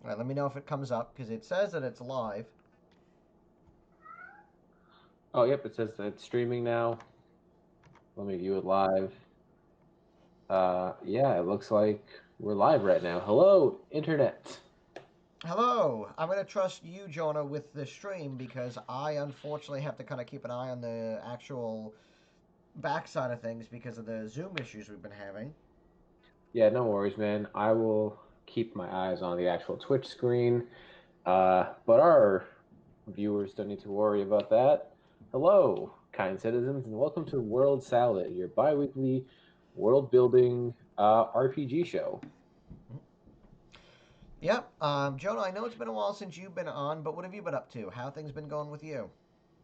All right, let me know if it comes up because it says that it's live. Oh, yep, it says that it's streaming now. Let me view it live. Yeah, it looks like we're live right now. Hello, internet. Hello, I'm going to trust you, Jonah, with the stream because I unfortunately have to kind of keep an eye on the actual backside of things because of the Zoom issues we've been having. Yeah, no worries, man. I will keep my eyes on the actual Twitch screen. But our viewers don't need to worry about that. Hello, kind citizens, and welcome to World Salad, your bi-weekly world building RPG show. Yep, Jonah, I know it's been a while since you've been on, but what have you been up to? How things been going with you?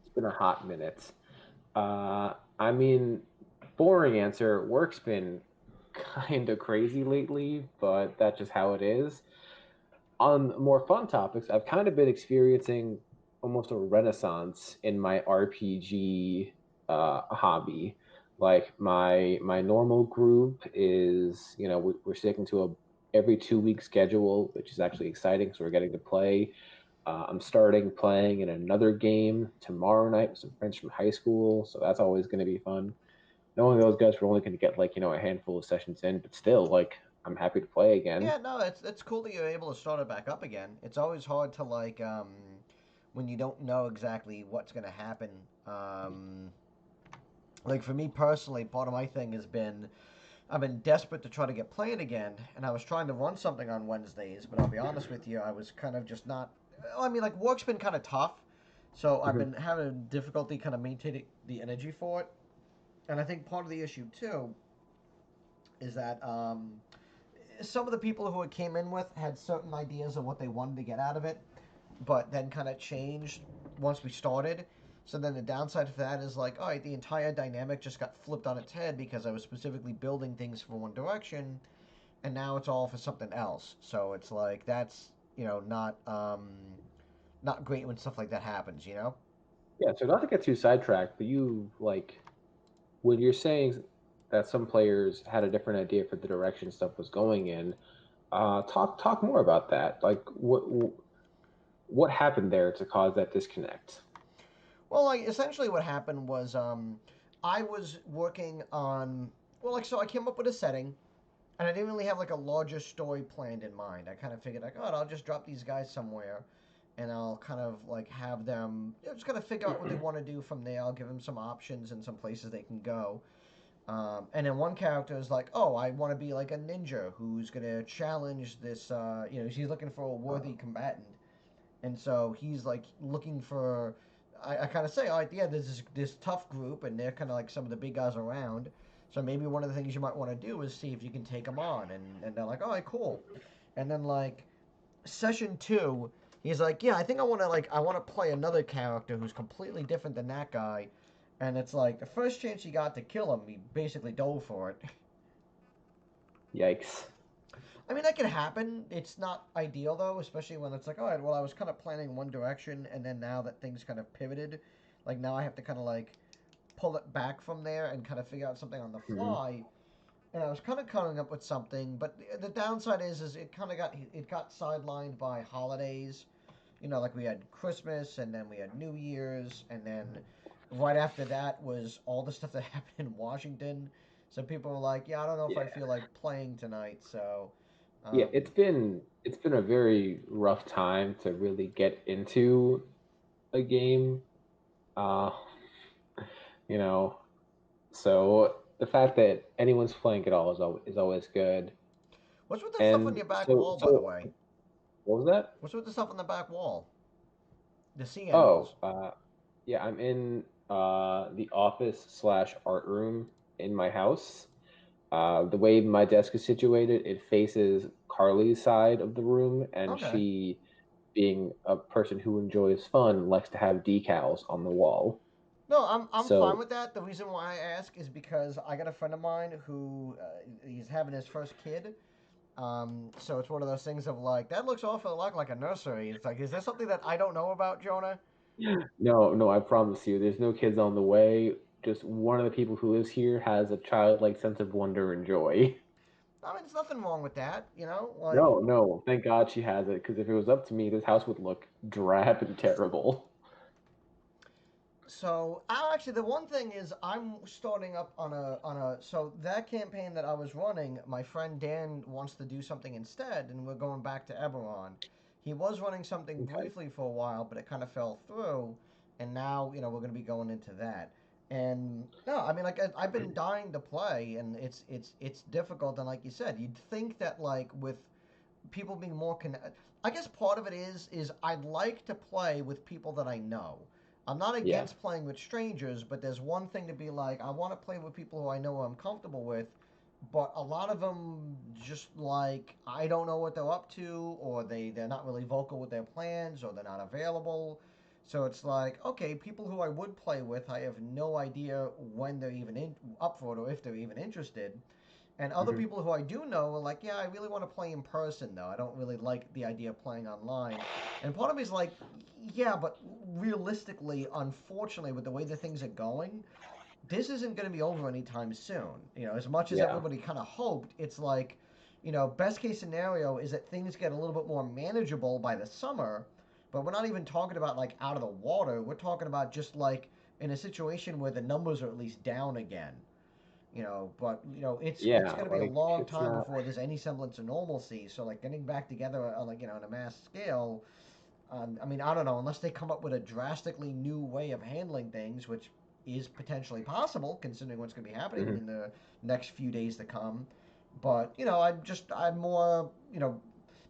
It's been a hot minute. I mean, boring answer. Work's been kind of crazy lately, but that's just how it is. On more fun topics, I've kind of been experiencing almost a renaissance in my RPG hobby. Like my normal group is, we're sticking to a every 2 week schedule, which is actually exciting. So we're getting to play. I'm starting playing in another game tomorrow night with some friends from high school, so that's always going to be fun. Knowing those guys, we're only going to get like a handful of sessions in, but still, like I'm happy to play again. Yeah, no, it's cool that you're able to start it back up again. It's always hard to when you don't know exactly what's going to happen. Like for me personally, part of my thing has been I've been desperate to try to get playing again, and I was trying to run something on Wednesdays, but I'll be honest with you, I was kind of just not. I mean, like work's been kind of tough, so I've been Mhm. having difficulty kind of maintaining the energy for it. And I think part of the issue too is that some of the people who it came in with had certain ideas of what they wanted to get out of it, but then kind of changed once we started. So then the downside of that is like, all right, the entire dynamic just got flipped on its head because I was specifically building things for one direction, and now it's all for something else. So it's like that's not great when stuff like that happens. You know? Yeah, so not to get too sidetracked, but you like when you're saying that some players had a different idea for the direction stuff was going in. Talk more about that. Like what happened there to cause that disconnect? Well, like essentially what happened was I was working on so I came up with a setting. And I didn't really have like a larger story planned in mind. I kind of figured like, oh, I'll just drop these guys somewhere, and I'll kind of like have them just kind of figure out what they want to do from there. I'll give them some options and some places they can go. And then one character is like, oh, I want to be like a ninja who's gonna challenge this. He's looking for a worthy combatant, and so he's like looking for. I kind of say, all right, yeah, there's this tough group, and they're kind of like some of the big guys around. So maybe one of the things you might want to do is see if you can take them on, and they're like, all right, cool. And then like session two, he's like, yeah, I think I want to play another character who's completely different than that guy. And it's like the first chance he got to kill him, he basically dove for it. Yikes. I mean, that can happen. It's not ideal though, especially when it's like, all right, well, I was kind of planning one direction, and then now that things kind of pivoted, like now I have to kind of like pull it back from there and kind of figure out something on the Hmm. fly. And I was kind of coming up with something, but the downside is it kind of got sidelined by holidays. You know, like we had Christmas, and then we had New Year's, and then right after that was all the stuff that happened in Washington. So people were like, "Yeah, I don't know if I Yeah. feel like playing tonight." So, Yeah, um, it's been a very rough time to really get into a game. Uh, you know, so the fact that anyone's playing at all is always good. what's with the stuff on And your back so wall, by the so way? what was that? What's with the stuff on the back wall? The sea animals. Oh, yeah, I'm in the office slash art room in my house. The way my desk is situated, it faces Carly's side of the room, and Okay. she, being a person who enjoys fun, likes to have decals on the wall. No, I'm fine So, with that. The reason why I ask is because I got a friend of mine who he's having his first kid. So it's one of those things of like that looks awful lot like a nursery. It's like, is there something that I don't know about, Jonah? no, no, I promise you, there's no kids on the way. Just one of the people who lives here has a childlike sense of wonder and joy. I mean, there's nothing wrong with that, you know. Like, No, no, thank God she has it, because if it was up to me, this house would look drab and terrible. so actually, the one thing is, I'm starting up on a. So that campaign that I was running, my friend Dan wants to do something instead, and we're going back to Eberron. He was running something Okay. briefly for a while, but it kind of fell through, and now we're going to be going into that. And no, I mean, like I've been dying to play, and it's difficult. And like you said, you'd think that like with people being more connected. I guess part of it is I'd like to play with people that I know. I'm not Yeah. against playing with strangers, but there's one thing to be like I want to play with people who I know I'm comfortable with, but a lot of them just like I don't know what they're up to, or they're not really vocal with their plans, or they're not available. So it's like, okay, people who I would play with, I have no idea when they're even up for it or if they're even interested. And other Hmm. people who I do know are like, yeah, I really want to play in person though. I don't really like the idea of playing online. And part of me is like, yeah, but realistically, unfortunately, with the way that things are going, this isn't going to be over anytime soon. As much as Yeah. everybody kind of hoped, it's like, best case scenario is that things get a little bit more manageable by the summer. But we're not even talking about like out of the water. We're talking about just like in a situation where the numbers are at least down again. But it's Yeah, going to be a like long it's time not. before there's any semblance of normalcy. So like getting back together on like on a mass scale, I mean, I don't know, unless they come up with a drastically new way of handling things, which is potentially possible considering what's going to be happening Mhm. in the next few days to come. But I'm more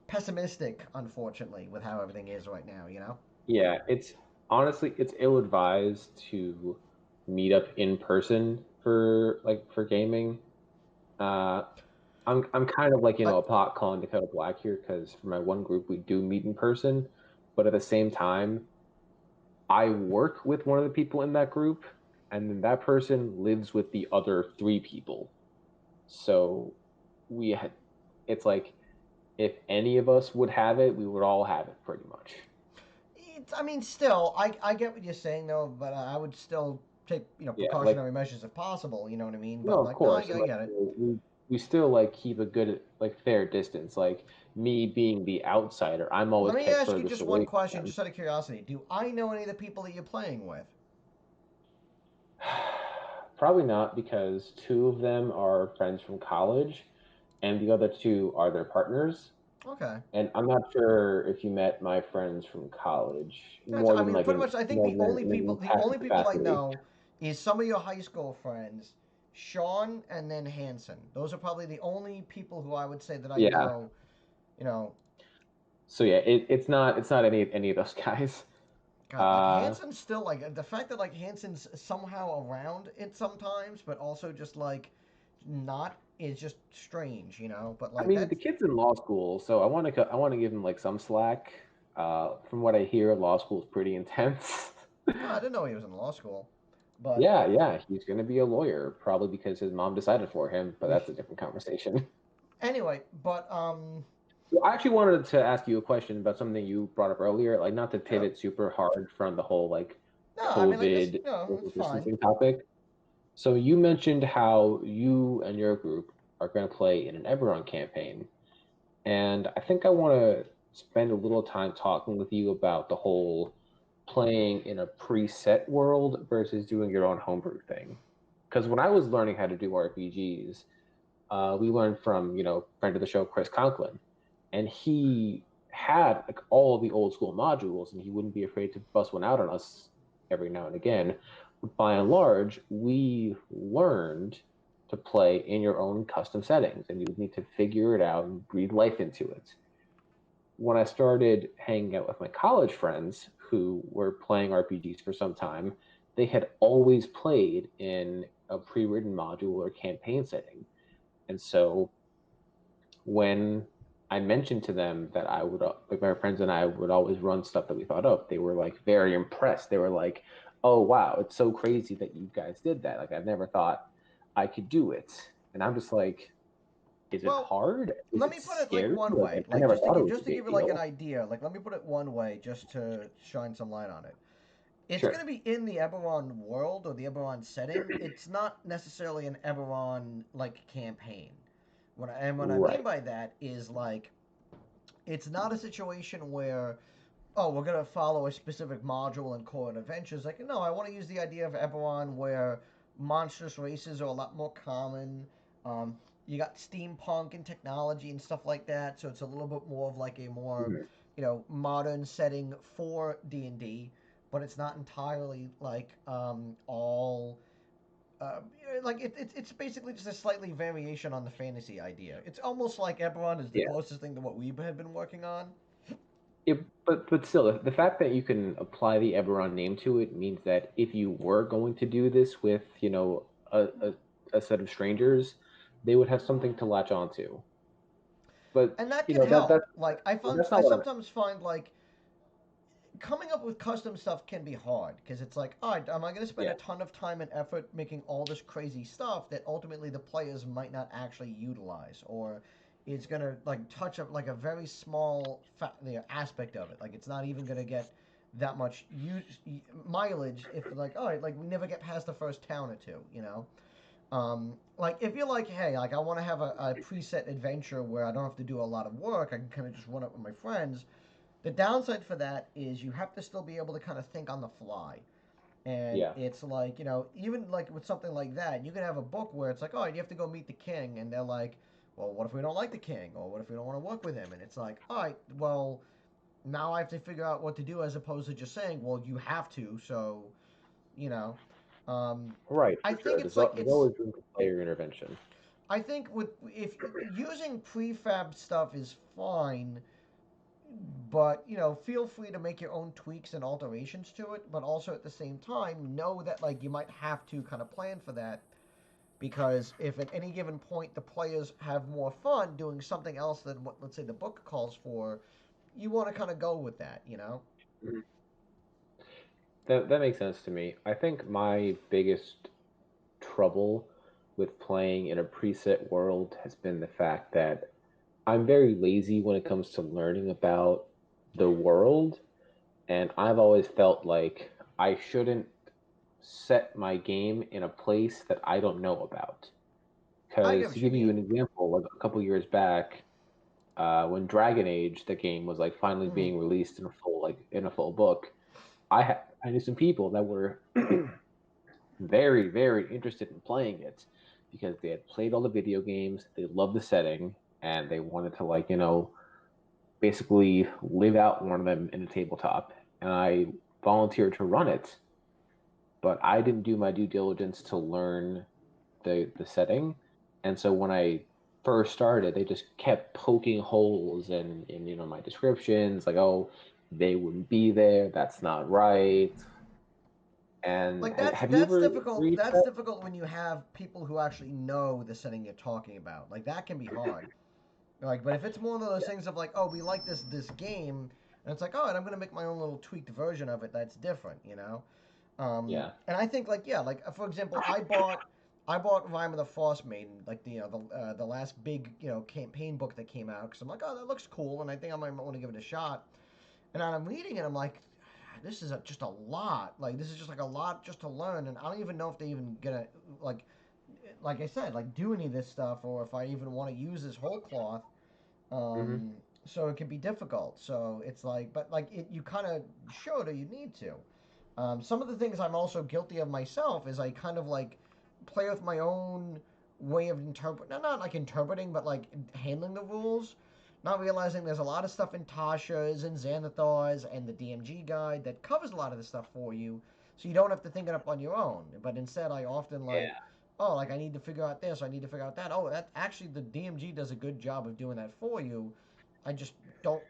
pessimistic, unfortunately, with how everything is right now. Yeah, it's honestly it's ill advised to meet up in person for gaming. Uh, I'm kind of like a But pot calling the kettle black here because for my one group we do meet in person, but at the same time I work with one of the people in that group, and then that person lives with the other three people. So we had it's like if any of us would have it, we would all have it pretty much. I mean, still, I get what you're saying though, but I would still take Yeah, like precautionary measures if possible. You know what I mean? no, But of like, no, I, course, and I like get it. we still like keep a good like fair distance. Like me being the outsider, I'm always Let me kept ask you furthest just away one from question, them. just out of curiosity. Do I know any of the people that you're playing with? Probably not because two of them are friends from college, and the other two are their partners. Okay. And I'm not sure if you met my friends from college I mean, pretty much. I think more the than only in people, an the passive only people I capacity. know is some of your high school friends, Sean and then Hanson. Those are probably the only people who I would say that I Yeah. know. You know, So yeah, it's not any of those guys. God, like Uh, Hanson's still like the fact that like Hanson's somehow around it sometimes, but also just like not is just strange. But I like mean, the that's kid's in law school, so I want to give him like some slack. From what I hear, law school is pretty intense. no, I didn't know he was in law school, but Yeah, yeah, he's gonna be a lawyer, probably because his mom decided for him, but that's a different conversation. anyway, but Well, I actually wanted to ask you a question about something you brought up earlier, like not to yeah, pivot super hard from the whole like no, I mean like this, COVID social it's fine. distancing topic. So you mentioned how you and your group are going to play in an Eberron campaign, and I think I want to spend a little time talking with you about the whole playing in a preset world versus doing your own homebrew thing. Because when I was learning how to do RPGs, we learned from friend of the show Chris Conklin, and he had like all of the old school modules, and he wouldn't be afraid to bust one out on us every now and again. But by and large, we learned to play in your own custom settings, and you would need to figure it out and breathe life into it. When I started hanging out with my college friends who were playing RPGs for some time, they had always played in a pre-written module or campaign setting. And so when I mentioned to them that I would, like my friends and I would always run stuff that we thought of, they were like very impressed. They were like, "Oh wow, it's so crazy that you guys did that. Like I've never thought I could do it." And I'm just like, "Is it Well, hard? Is let it me put it like scary? one Like way, I like never just to thought it give was a just to big give you like an deal." idea. Like let me put it one way, just to shine some light on it. It's going to Sure. be in the Eberron world or the Eberron setting. It's not necessarily an Eberron like campaign. What I mean Right. by that is like it's not a situation where oh, we're gonna follow a specific module in core adventures. Like, no, I want to use the idea of Eberron where monstrous races are a lot more common. Um, you got steampunk and technology and stuff like that, so it's a little bit more of like a more, Mhm. modern setting for D&D, but it's not entirely like all. Like it's basically just a slightly variation on the fantasy idea. It's almost like Eberron is the Yeah. closest thing to what we had been working on. But still, the fact that you can apply the Eberron name to it means that if you were going to do this with, a set of strangers, they would have something to latch onto. But And that you can know that help. that Like that's I not what I'm. sometimes find like coming up with custom stuff can be hard because it's like, all right, am I going to spend Yeah. a ton of time and effort making all this crazy stuff that ultimately the players might not actually utilize, or it's going to like touch up like a very small aspect of it. Like it's not even going to get that much mileage if like, all right, like we never get past the first town or two, you know. Like if you're like, hey, like I want to have a preset adventure where I don't have to do a lot of work, I can kind of just run it with my friends. The downside for that is you have to still be able to kind of think on the fly. And Yeah. it's like, even like with something like that, you can have a book where it's like, oh, you have to go meet the king. And they're like, well, what if we don't like the king? Or what if we don't want to work with him? And it's like, all right, well, now I have to figure out what to do as opposed to just saying, well, you have to. So, you know, um, Right, I for think sure. it's like, There's always room for player intervention. I think with if using prefab stuff is fine, but feel free to make your own tweaks and alterations to it, but also at the same time know that like you might have to kind of plan for that because if at any given point the players have more fun doing something else than what, let's say, the book calls for, you want to kind of go with that. Mhm. That makes sense to me. I think my biggest trouble with playing in a preset world has been the fact that I'm very lazy when it comes to learning about the world, and I've always felt like I shouldn't set my game in a place that I don't know about. I get Because to what you give you mean. an example, like a couple years back, when Dragon Age, the game was like finally Hmm. being released in a full book, I knew some people that were very very interested in playing it because they had played all the video games, they loved the setting, and they wanted to basically live out one of them in a tabletop. And I volunteered to run it, but I didn't do my due diligence to learn the setting, and so when I first started, they just kept poking holes in my descriptions, like, oh, they wouldn't be there, that's not right. And Like that's have you that's ever difficult. experienced That's that? difficult when you have people who actually know the setting you're talking about. Like that can be hard. Like, but if it's more one of those Yeah, things of like, oh, we like this game, and it's like, oh, and I'm gonna make my own little tweaked version of it that's different. yeah. And I think like yeah, like for example, I bought Rhyme of the Frost Maiden, like the last big campaign book that came out, because I'm like, oh, that looks cool, and I think I might want to give it a shot. And I'm reading it, I'm like, this is just a lot. Like this is just like a lot just to learn, and I don't even know if they even gonna like like I said, like do any of this stuff, or if I even want to use this whole cloth. Hmm. um, so it can be difficult. So it's like, but like you kind of should or you need to. Some of the things I'm also guilty of myself is I kind of like play with my own way of not like interpreting, but like handling the rules. Not realizing there's a lot of stuff in Tasha's and Xanathar's and the DMG guide that covers a lot of the stuff for you, so you don't have to think it up on your own. But instead, I often like, Yeah. oh, like I need to figure out this, I need to figure out that. Oh, that actually the DMG does a good job of doing that for you. I just don't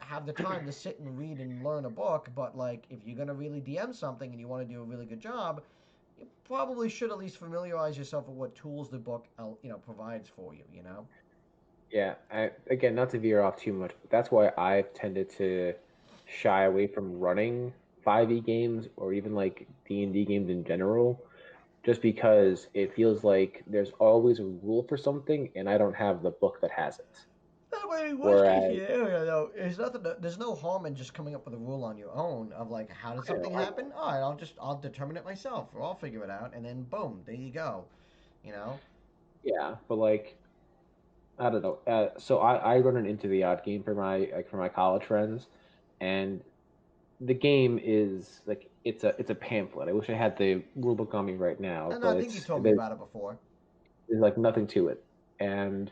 have the time to sit and read and learn a book. But like, if you're gonna really DM something and you want to do a really good job, you probably should at least familiarize yourself with what tools the book provides for you. Yeah, again, not to veer off too much, but that's why I've tended to shy away from running 5e games or even like D&D games in general, just because it feels like there's always a rule for something and I don't have the book that has it. That way, worst case Whereas, scenario though, there's no harm in just coming up with a rule on your own of like, how did yeah, something why not? happen? All right, I'll determine it myself, or I'll figure it out, and then boom, there you go. You know. Yeah, but like I don't know. So I run an into the odd game for my college friends, and the game is like it's a pamphlet. I wish I had the rulebook on me right now, And I but think you it's told me there's, about it before. there's like nothing to it. And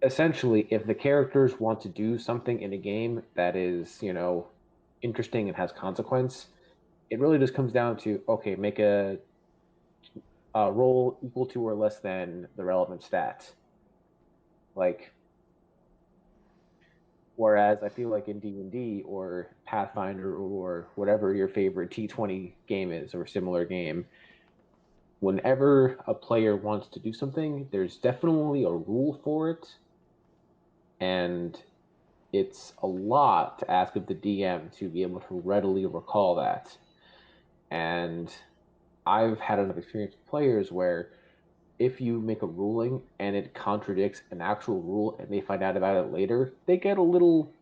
essentially, if the characters want to do something in a game that is, interesting and has consequence, it really just comes down to, okay, make a roll equal to or less than the relevant stats. Like, whereas I feel like in D&D or Pathfinder or whatever your favorite T20 game is or similar game, whenever a player wants to do something, there's definitely a rule for it, and it's a lot to ask of the DM to be able to readily recall that. And I've had enough experience with players where if you make a ruling and it contradicts an actual rule and they find out about it later, they get a little,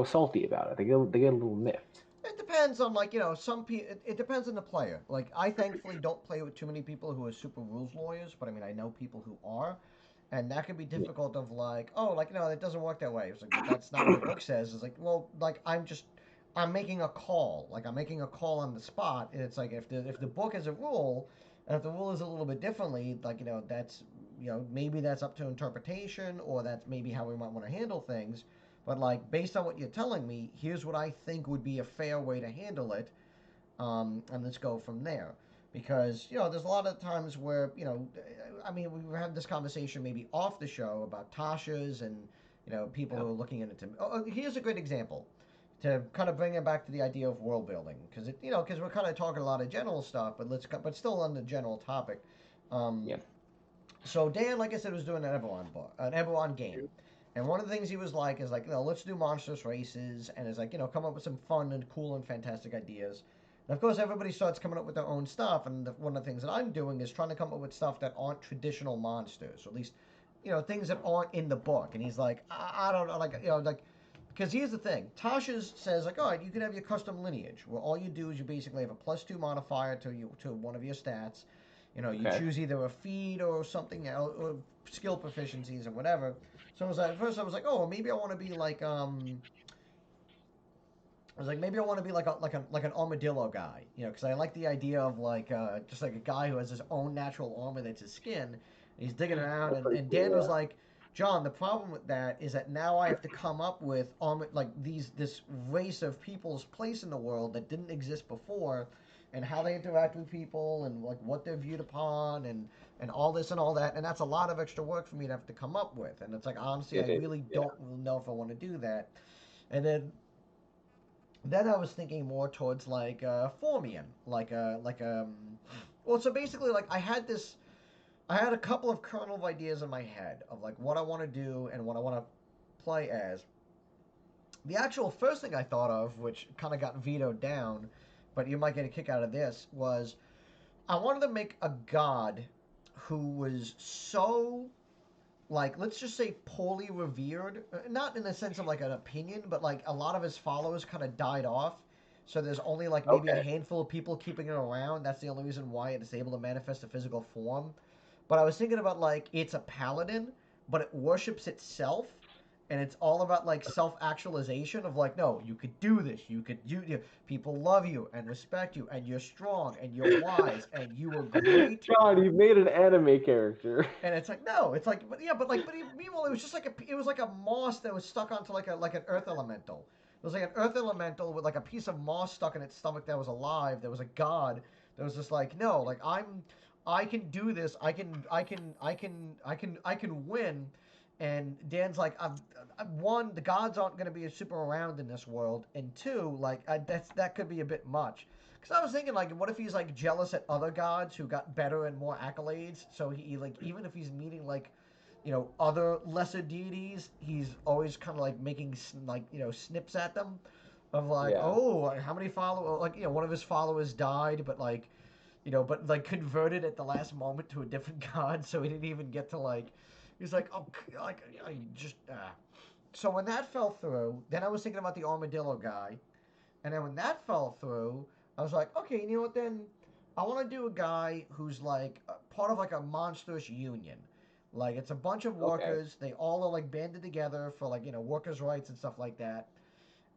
salty about it. They get a little miffed. It depends on like some people. It depends on the player. Like I thankfully don't play with too many people who are super rules lawyers, but I mean I know people who are, and that can be Yeah. difficult. Of like, oh, like it doesn't work that way. It's like, but that's not what the book says. It's like, well, like I'm making a call. Like I'm making a call on the spot, and it's like if the book has a rule, and if the rule is a little bit differently, like that's maybe that's up to interpretation, or that's maybe how we might want to handle things. But like based on what you're telling me, here's what I think would be a fair way to handle it, and let's go from there. Because there's a lot of times where I mean, we had this conversation maybe off the show about Tasha's and people Yeah. who are looking into. Here's a great example to kind of bring it back to the idea of world building, because because we're kind of talking a lot of general stuff, but still on the general topic. Um, Yeah. so Dan, like I said, was doing an Eberron game, and one of the things he was like is like, let's do monstrous races, and is like, come up with some fun and cool and fantastic ideas. And of course, everybody starts coming up with their own stuff, and one of the things that I'm doing is trying to come up with stuff that aren't traditional monsters, or at least, things that aren't in the book. And he's like, I don't know, like, like. Because here's the thing, Tasha's says like, all right, you can have your custom lineage, where all you do is you basically have a +2 modifier to one of your stats, you Okay. choose either a feat or something else, or skill proficiencies or whatever. So at first I was like, oh, well, maybe I want to be like I was like, maybe I want to be like an armadillo guy, because I like the idea of like just like a guy who has his own natural armor that's his skin. And he's digging around, That's and, pretty and Dan was cool. like, John, the problem with that is that now I have to come up with armor like this race of people's place in the world that didn't exist before, and how they interact with people, and like what they're viewed upon, and all this and all that, and that's a lot of extra work for me to have to come up with. And it's like honestly, I It is. really Yeah. don't know if I want to do that. And then I was thinking more towards like Formian, well, so basically like I had a couple of kernel of ideas in my head of like what I want to do and what I want to play as. The actual first thing I thought of, which kind of got vetoed down, but you might get a kick out of this, was I wanted to make a god who was so like let's just say poorly revered, not in the sense of like an opinion, but like a lot of his followers kind of died off, so there's only like maybe a Okay. handful of people keeping it around. That's the only reason why it is able to manifest a physical form. But I was thinking about like it's a paladin, but it worships itself, and it's all about like self-actualization of like, no, you could do this, people love you and respect you, and you're strong and you're wise and you were great. John, you made an anime character. And it's like no, it's like but yeah, meanwhile it was just like it was like a moss that was stuck onto like an earth elemental. It was like an earth elemental with like a piece of moss stuck in its stomach that was alive. There was a god that was just like no, like I can do this. I can win. And Dan's like, one, the gods aren't going to be super around in this world, and two, like that could be a bit much. Because I was thinking, like, what if he's like jealous at other gods who got better and more accolades? So he like even if he's meeting like, other lesser deities, he's always kind of like making like snips at them, of like, Yeah. oh, how many follow like one of his followers died, but like, but like converted at the last moment to a different god, so he didn't even get to like. He's like, oh, like I just. So when that fell through, then I was thinking about the armadillo guy, and then when that fell through, I was like, okay, you know what? Then I want to do a guy who's like part of like a monstrous union. Like it's a bunch of Okay. workers. They all are like banded together for like workers' rights and stuff like that.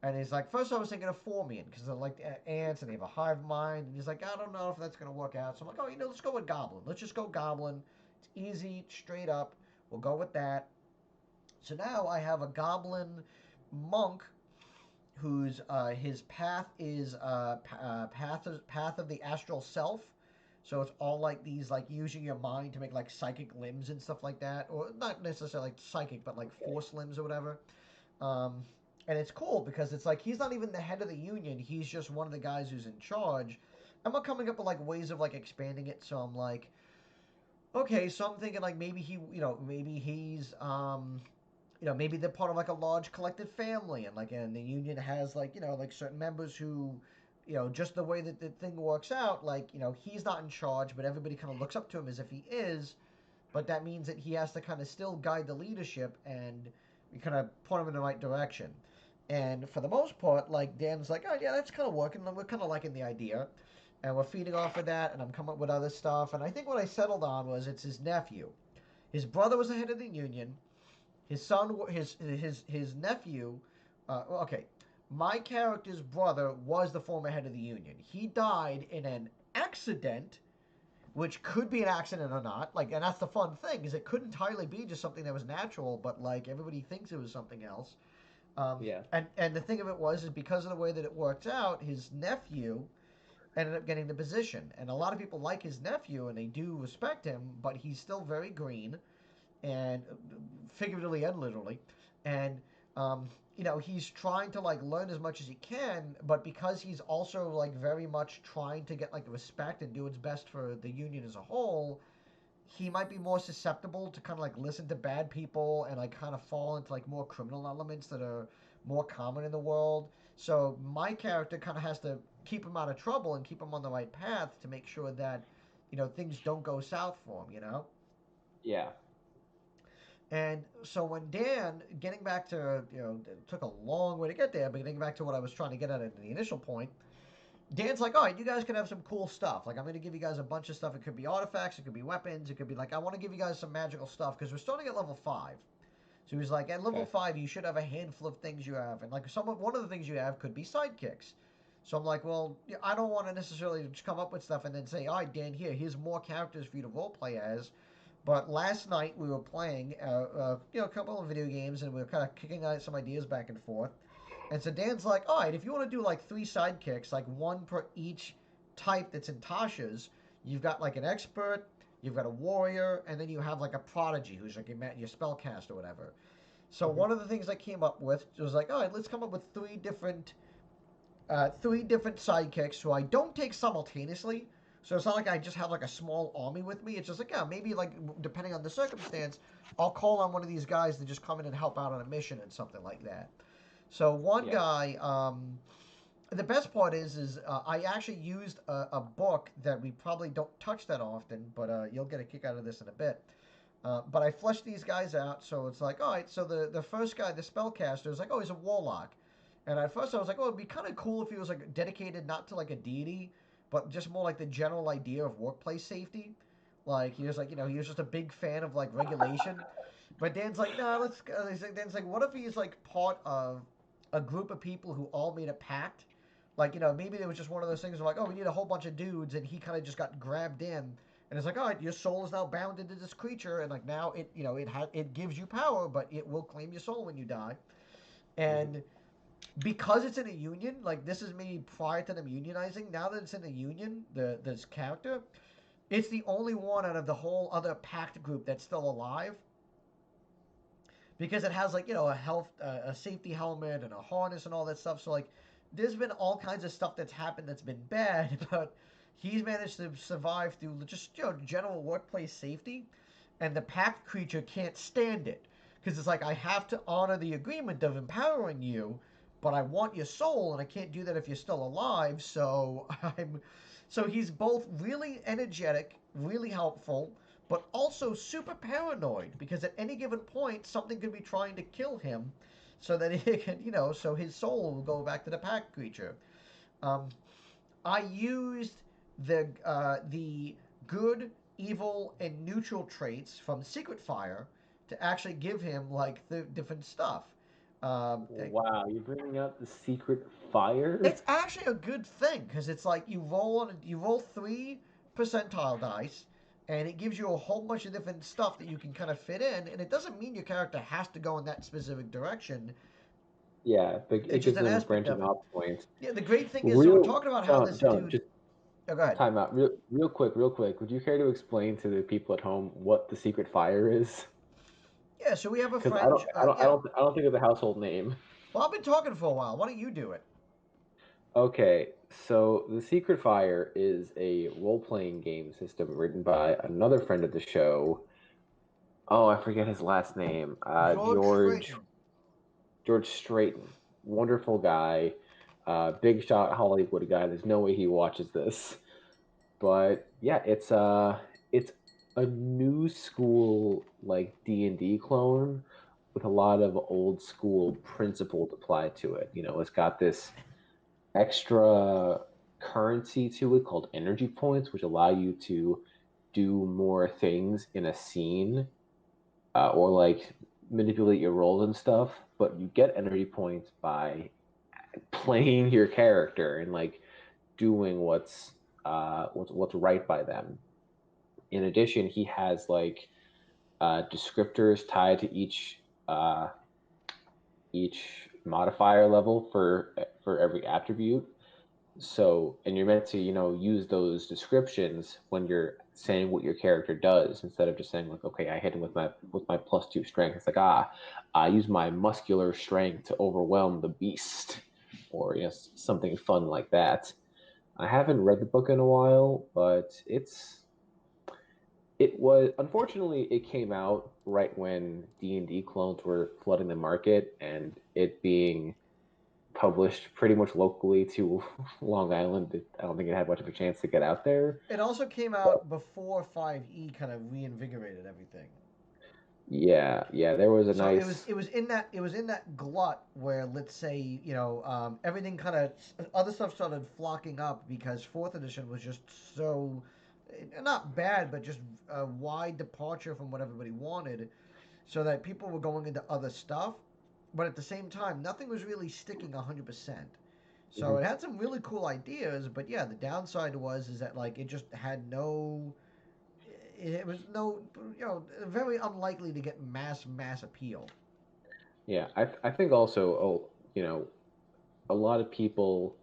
And he's like, first I was thinking of Formian because they're like ants and they have a hive mind. And he's like, I don't know if that's gonna work out. So I'm like, oh, let's go with Goblin. Let's just go Goblin. It's easy, straight up. We'll go with that. So now I have a Goblin monk whose his path is path of the astral self. So it's all like these like using your mind to make like psychic limbs and stuff like that, or not necessarily like psychic, but like Okay. force limbs or whatever. Um, and it's cool because it's like he's not even the head of the union; he's just one of the guys who's in charge. And we're coming up with like ways of like expanding it. So I'm like, okay, so I'm thinking like maybe maybe he's maybe they're part of like a large collective family, and the union has like like certain members who, just the way that the thing works out, like he's not in charge, but everybody kind of looks up to him as if he is, but that means that he has to kind of still guide the leadership and we kind of point him in the right direction. And for the most part, like Dan's like, oh yeah, that's kind of working. We're kind of liking the idea, and we're feeding off of that. And I'm coming up with other stuff. And I think what I settled on was it's his nephew. His brother was the head of the union. His son, his nephew. Okay, my character's brother was the former head of the union. He died in an accident, which could be an accident or not. Like, and that's the fun thing is it could entirely be just something that was natural, but like everybody thinks it was something else. Yeah. And the thing of it was is because of the way that it worked out, his nephew ended up getting the position, and a lot of people like his nephew and they do respect him, but he's still very green and figuratively and literally, and he's trying to like learn as much as he can, but because he's also like very much trying to get like respect and do what's best for the union as a whole, he might be more susceptible to kind of like listen to bad people and like kind of fall into like more criminal elements that are more common in the world. So my character kind of has to keep him out of trouble and keep him on the right path to make sure that things don't go south for him. Yeah. And so when Dan, getting back to, it took a long way to get there, but getting back to what I was trying to get at in the initial point, Dan's like, all right, you guys can have some cool stuff. Like, I'm going to give you guys a bunch of stuff. It could be artifacts, it could be weapons, it could be like, I want to give you guys some magical stuff because we're starting at level 5. So he's like, at level Okay. 5, you should have a handful of things you have. And like, one of the things you have could be sidekicks. So I'm like, well, I don't want to necessarily just come up with stuff and then say, all right, Dan, here's more characters for you to roleplay as. But last night we were playing, a couple of video games, and we were kind of kicking out some ideas back and forth. And so Dan's like, all right, if you want to do like 3 sidekicks, like one per each type that's in Tasha's, you've got like an expert, you've got a warrior, and then you have like a prodigy who's like your spellcast or whatever. So Hmm. one of the things I came up with was like, all right, let's come up with three different sidekicks who I don't take simultaneously. So it's not like I just have like a small army with me. It's just like, yeah, maybe like depending on the circumstance, I'll call on one of these guys to just come in and help out on a mission and something like that. So one Yeah. guy, the best part is I actually used a book that we probably don't touch that often, but you'll get a kick out of this in a bit. But I fleshed these guys out, so it's like, all right. So the first guy, the spellcaster, is like, oh, he's a warlock. And at first I was like, oh, it'd be kind of cool if he was like dedicated not to like a deity, but just more like the general idea of workplace safety. Like he was like, he was just a big fan of like regulation. But Dan's like, nah, Dan's like, what if he's like part of a group of people who all made a pact? Like, maybe it was just one of those things where like, oh, we need a whole bunch of dudes, and he kind of just got grabbed in, and it's like, all right, your soul is now bound into this creature, and like now it gives you power, but it will claim your soul when you die. Hmm. And because it's in a union, like this is me prior to them unionizing. Now that it's in a union, this character, it's the only one out of the whole other pact group that's still alive because it has like a safety helmet and a harness and all that stuff. So like, there's been all kinds of stuff that's happened that's been bad, but he's managed to survive through just general workplace safety, and the pact creature can't stand it because it's like I have to honor the agreement of empowering you, but I want your soul, and I can't do that if you're still alive. So he's both really energetic, really helpful, but also super paranoid because at any given point something could be trying to kill him, so that he can, so his soul will go back to the pack creature. Um, I used the good evil and neutral traits from Secret Fire to actually give him like the different stuff. Um, Wow, you're bringing out the secret fire? it's actually a good thing because it's like you roll three percentile dice, and it gives you a whole bunch of different stuff that you can kind of fit in, and it doesn't mean your character has to go in that specific direction. Yeah, but it It's just gives an them aspect branching of it. off points. Yeah, the great thing is, so we're Real, talking about how John, this John, dude. just Oh, go ahead. time out, real quick. Would you care to explain to the people at home what the secret fire is? Yeah, so we have a Because friend. Yeah. I don't think it's a household name. Well, I've been talking for a while. Why don't you do it? Okay, so the Secret Fire is a role-playing game system written by another friend of the show. Oh, I forget his last name. George Strait. George Strait, wonderful guy, big shot Hollywood guy. There's no way he watches this, but yeah, it's a new school like D&D clone with a lot of old school principles applied to it. You know, it's got this extra currency to it called energy points, which allow you to do more things in a scene or like manipulate your roles and stuff. But you get energy points by playing your character and like doing what's right by them. In addition, he has like descriptors tied to uh, each modifier level for every attribute. So, and you're meant to, you know, use those descriptions when you're saying what your character does instead of just saying like, okay, I hit him with my +2 strength. It's like, I use my muscular strength to overwhelm the beast, or you know, something fun like that. I haven't read the book in a while, but it was unfortunately it came out right when D&D clones were flooding the market, and it being published pretty much locally to Long Island. I don't think it had much of a chance to get out there. It also came But out before 5E kind of reinvigorated everything. yeah, there was a So nice. it was in that glut where, let's say, everything kind of other stuff started flocking up because fourth edition was just so not bad, but just a wide departure from what everybody wanted, so that people were going into other stuff, but at the same time, nothing was really sticking 100%. So Mhm. it had some really cool ideas, but yeah, the downside was is that like it just had no it was no very unlikely to get mass appeal. Yeah, I think also, oh, you know, a lot of people.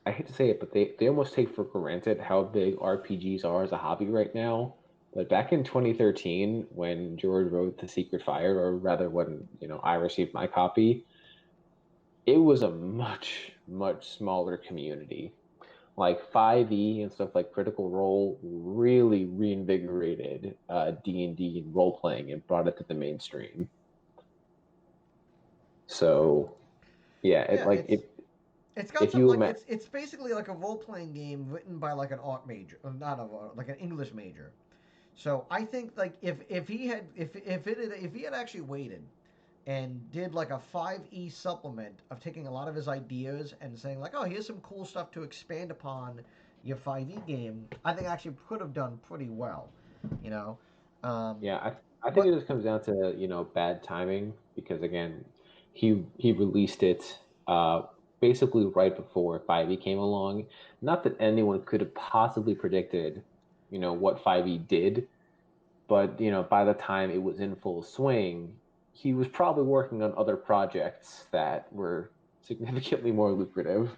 I hate to say it, but they almost take for granted how big RPGs are as a hobby right now. But back in 2013, when George wrote The Secret Fire, or rather when I received my copy, it was a much smaller community. Like 5e and stuff like Critical Role really reinvigorated D&D and role playing and brought it to the mainstream. So yeah, Yeah, it's got if some you like imagine, it's basically like a role playing game written by like an art major, not a like an English major. So I think like if he had if he had actually waited and did like a 5e supplement of taking a lot of his ideas and saying like, oh, here's some cool stuff to expand upon your 5e game, I think actually could have done pretty well, you know. Um, yeah, I think it but just comes down to bad timing because again, he released it basically right before 5e came along. Not that anyone could have possibly predicted what 5e did, but by the time it was in full swing, he was probably working on other projects that were significantly more lucrative.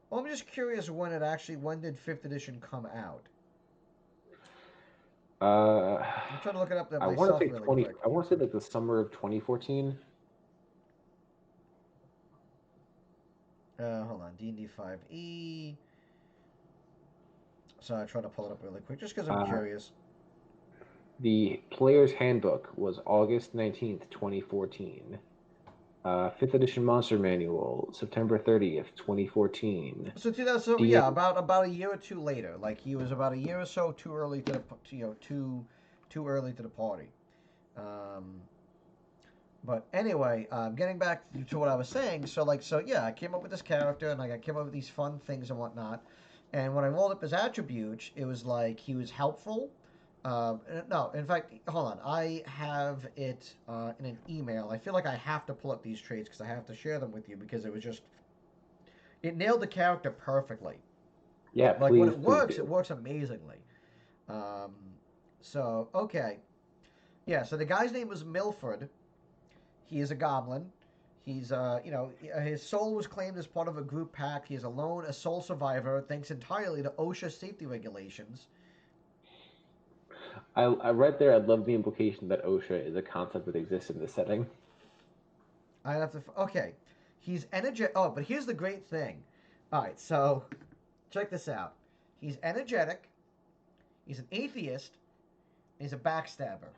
well, I'm just curious when did fifth edition come out? Uh, I'm trying to look it up there I want to myself say really 20. quick. I want to say like the summer of 2014. Hold on, D&D 5e. So I try to pull it up really quick just because I'm Uh, curious. the Player's Handbook was August 19th, 2014. Fifth edition Monster Manual, September 30th, 2014. So 2000, so D yeah, about a year or two later. Like he was about a year or so too early to the too early to the party. Um, but anyway, getting back to what I was saying. So yeah, I came up with this character and like I came up with these fun things and whatnot. And when I rolled up his attributes, it was like he was helpful. No, in fact, hold on. I have it in an email. I feel like I have to pull up these traits because I have to share them with you because it was just it nailed the character perfectly. Yeah, Like when please, please it do. works amazingly. Um, so okay, yeah. So the guy's name was Milford. He is a goblin. He's, his soul was claimed as part of a group pact. He is alone, a sole survivor, thanks entirely to OSHA safety regulations. I read there. I love the implication that OSHA is a concept that exists in this setting. I have to. Okay, he's energetic. Oh, but here's the great thing. All right, so check this out. He's energetic. He's an atheist. And he's a backstabber.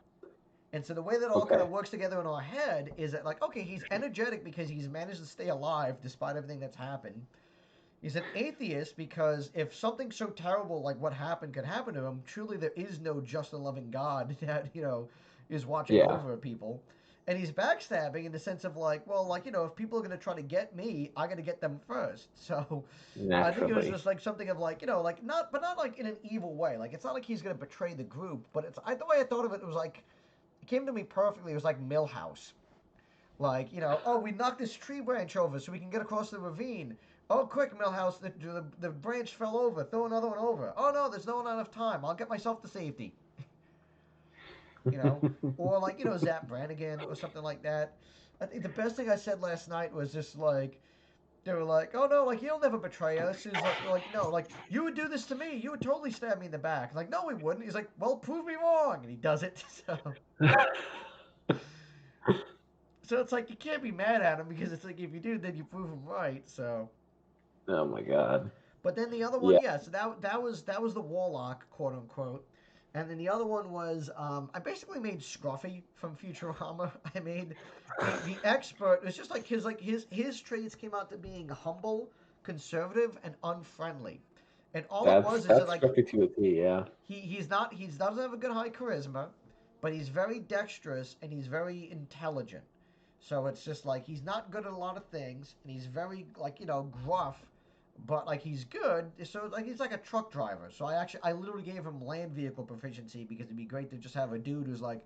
And so the way that all kind Okay. of works together in our head is that like, okay, he's energetic because he's managed to stay alive despite everything that's happened. He's an atheist because if something so terrible like what happened could happen to him, truly there is no just and loving God that, is watching Yeah, over people. And he's backstabbing in the sense of like, well, like, if people are going to try to get me, I got to get them first. So I think it was naturally. just like something of like, like not, but not like in an evil way. Like, it's not like he's going to betray the group, but the way I thought of it was like, it came to me perfectly. It was like Millhouse. Like, oh, we knocked this tree branch over so we can get across the ravine. Oh, quick, Millhouse, the branch fell over. Throw another one over. Oh, no, there's not enough time. I'll get myself to safety. You know? Or, like, Zap Brannigan or something like that. I think the best thing I said last night was just like, they were like, oh, no, like, he'll never betray us. He's like, no, like, you would do this to me. You would totally stab me in the back. Like, no, he wouldn't. He's like, well, prove me wrong. And he does it. So it's like, you can't be mad at him because it's like, if you do, then you prove him right. So. Oh my god. But then the other one, Yeah. yeah. So that was the Warlock, quote unquote, and then the other one was I basically made Scruffy from Futurama. I made the expert. It's just like his traits came out to being humble, conservative, and unfriendly. And all it That's was is that that's like Scruffy to a T. Yeah. he doesn't have a good high charisma, but he's very dexterous and he's very intelligent. So it's just like he's not good at a lot of things, and he's very like gruff, but like he's good. So like he's like a truck driver. So I literally gave him land vehicle proficiency because it'd be great to just have a dude who's like,